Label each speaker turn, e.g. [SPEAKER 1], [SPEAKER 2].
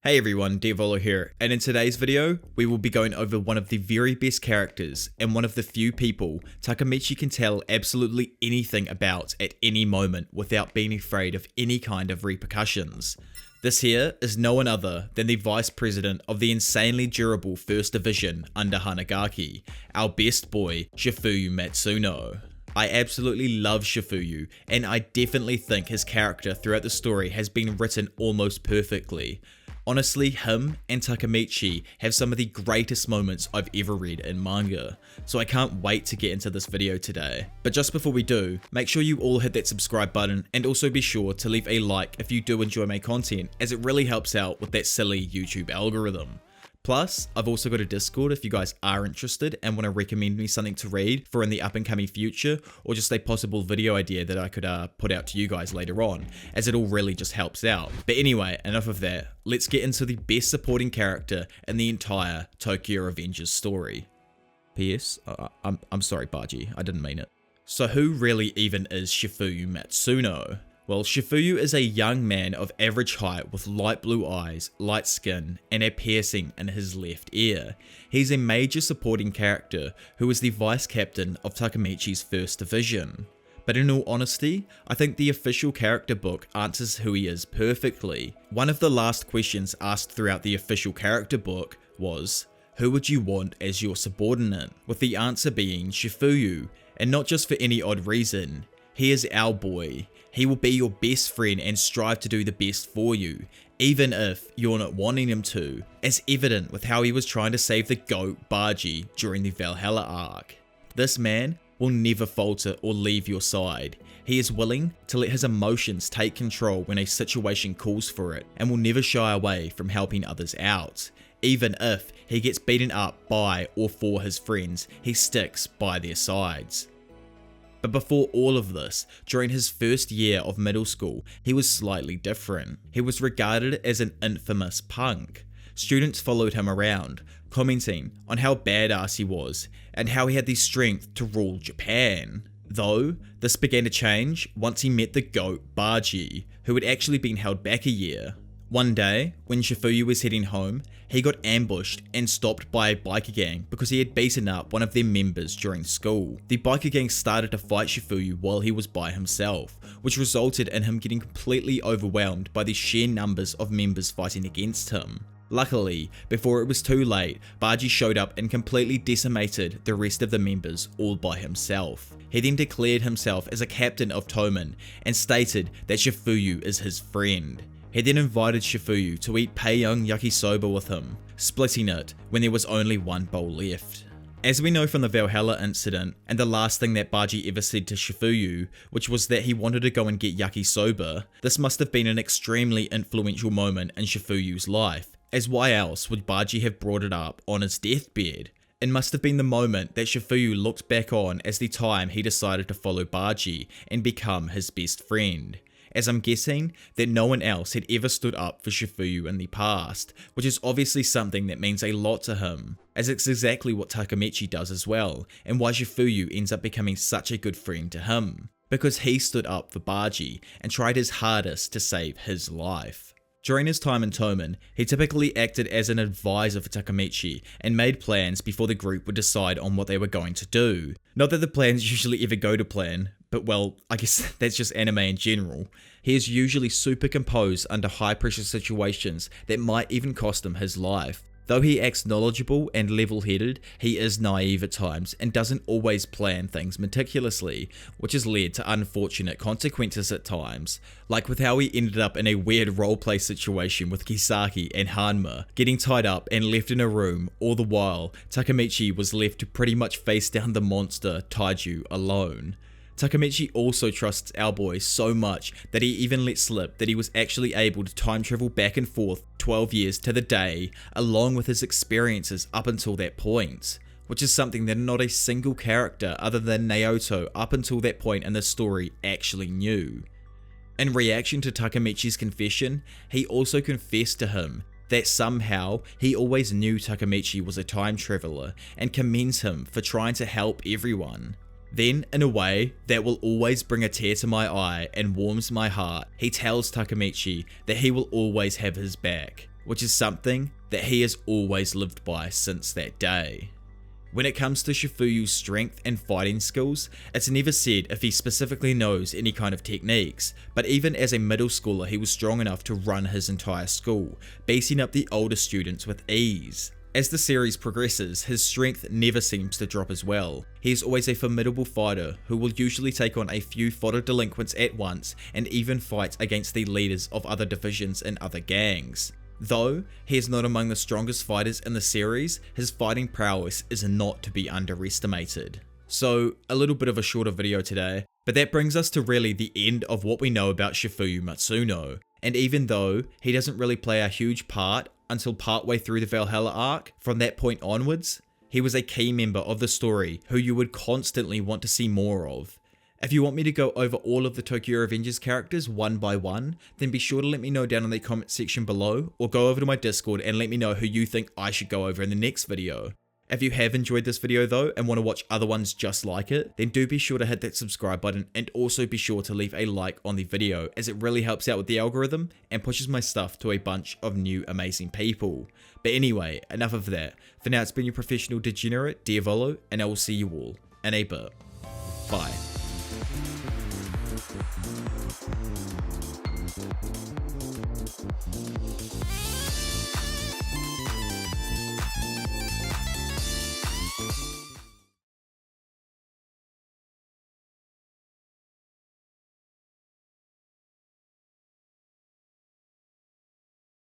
[SPEAKER 1] Hey everyone, Diavolo here, and in today's video, we will be going over one of the very best characters and one of the few people Takemichi can tell absolutely anything about at any moment without being afraid of any kind of repercussions. This here is no one other than the Vice President of the insanely durable First Division under Hanagaki, our best boy, Chifuyu Matsuno. I absolutely love Chifuyu, and I definitely think his character throughout the story has been written almost perfectly. Honestly, him and Takemichi have some of the greatest moments I've ever read in manga, so I can't wait to get into this video today. But just before we do, make sure you all hit that subscribe button and also be sure to leave a like if you do enjoy my content, as it really helps out with that silly YouTube algorithm. Plus, I've also got a Discord if you guys are interested and want to recommend me something to read for in the up and coming future, or just a possible video idea that I could put out to you guys later on, as it all really just helps out. But anyway, enough of that, let's get into the best supporting character in the entire Tokyo Revengers story. P.S. I'm sorry Baji, I didn't mean it. So who really even is Chifuyu Matsuno? Well, Chifuyu is a young man of average height with light blue eyes, light skin, and a piercing in his left ear. He's a major supporting character who is the vice captain of Takemichi's First Division. But in all honesty, I think the official character book answers who he is perfectly. One of the last questions asked throughout the official character book was, who would you want as your subordinate? With the answer being Chifuyu, and not just for any odd reason. He is our boy. He will be your best friend and strive to do the best for you, even if you're not wanting him to, as evident with how he was trying to save the GOAT Baji during the Valhalla arc. This man will never falter or leave your side. He is willing to let his emotions take control when a situation calls for it, and will never shy away from helping others out. Even if he gets beaten up by or for his friends, he sticks by their sides. But before all of this, during his first year of middle school, he was slightly different. He was regarded as an infamous punk. Students followed him around, commenting on how badass he was and how he had the strength to rule Japan. Though, this began to change once he met the GOAT Baji, who had actually been held back a year. One day, when Chifuyu was heading home, he got ambushed and stopped by a biker gang because he had beaten up one of their members during school. The biker gang started to fight Chifuyu while he was by himself, which resulted in him getting completely overwhelmed by the sheer numbers of members fighting against him. Luckily, before it was too late, Baji showed up and completely decimated the rest of the members all by himself. He then declared himself as a captain of Toman and stated that Chifuyu is his friend. He then invited Chifuyu to eat Paiyang yakisoba with him, splitting it when there was only one bowl left. As we know from the Valhalla incident, and the last thing that Baji ever said to Chifuyu, which was that he wanted to go and get yakisoba, this must have been an extremely influential moment in Chifuyu's life, as why else would Baji have brought it up on his deathbed? It must have been the moment that Chifuyu looked back on as the time he decided to follow Baji and become his best friend. As I'm guessing that no one else had ever stood up for Chifuyu in the past, which is obviously something that means a lot to him, as it's exactly what Takemichi does as well, and why Chifuyu ends up becoming such a good friend to him, because he stood up for Baji and tried his hardest to save his life. During his time in Toman, he typically acted as an advisor for Takemichi and made plans before the group would decide on what they were going to do. Not that the plans usually ever go to plan, but well, I guess that's just anime in general. He is usually super composed under high pressure situations that might even cost him his life. Though he acts knowledgeable and level-headed, he is naive at times and doesn't always plan things meticulously, which has led to unfortunate consequences at times, like with how he ended up in a weird roleplay situation with Kisaki and Hanma, getting tied up and left in a room, all the while Takemichi was left to pretty much face down the monster Taiju alone. Takemichi also trusts our boy so much that he even let slip that he was actually able to time travel back and forth 12 years to the day, along with his experiences up until that point, which is something that not a single character other than Naoto up until that point in the story actually knew. In reaction to Takemichi's confession, he also confessed to him that somehow he always knew Takemichi was a time traveler and commends him for trying to help everyone. Then, in a way that will always bring a tear to my eye and warms my heart, he tells Takemichi that he will always have his back. which is something that he has always lived by since that day. When it comes to Chifuyu's strength and fighting skills, it's never said if he specifically knows any kind of techniques, but even as a middle schooler he was strong enough to run his entire school, beating up the older students with ease. As the series progresses, his strength never seems to drop as well. He is always a formidable fighter who will usually take on a few fodder delinquents at once and even fight against the leaders of other divisions and other gangs. Though he is not among the strongest fighters in the series, his fighting prowess is not to be underestimated. So, a little bit of a shorter video today, but that brings us to really the end of what we know about Chifuyu Matsuno. And even though he doesn't really play a huge part until partway through the Valhalla arc, from that point onwards, he was a key member of the story who you would constantly want to see more of. If you want me to go over all of the Tokyo Revengers characters one by one, then be sure to let me know down in the comment section below, or go over to my Discord and let me know who you think I should go over in the next video. If you have enjoyed this video though and want to watch other ones just like it, then do be sure to hit that subscribe button and also be sure to leave a like on the video, as it really helps out with the algorithm and pushes my stuff to a bunch of new amazing people. But anyway, enough of that. For now, it's been your professional degenerate, Diavolo, and I will see you all in a bit. Bye.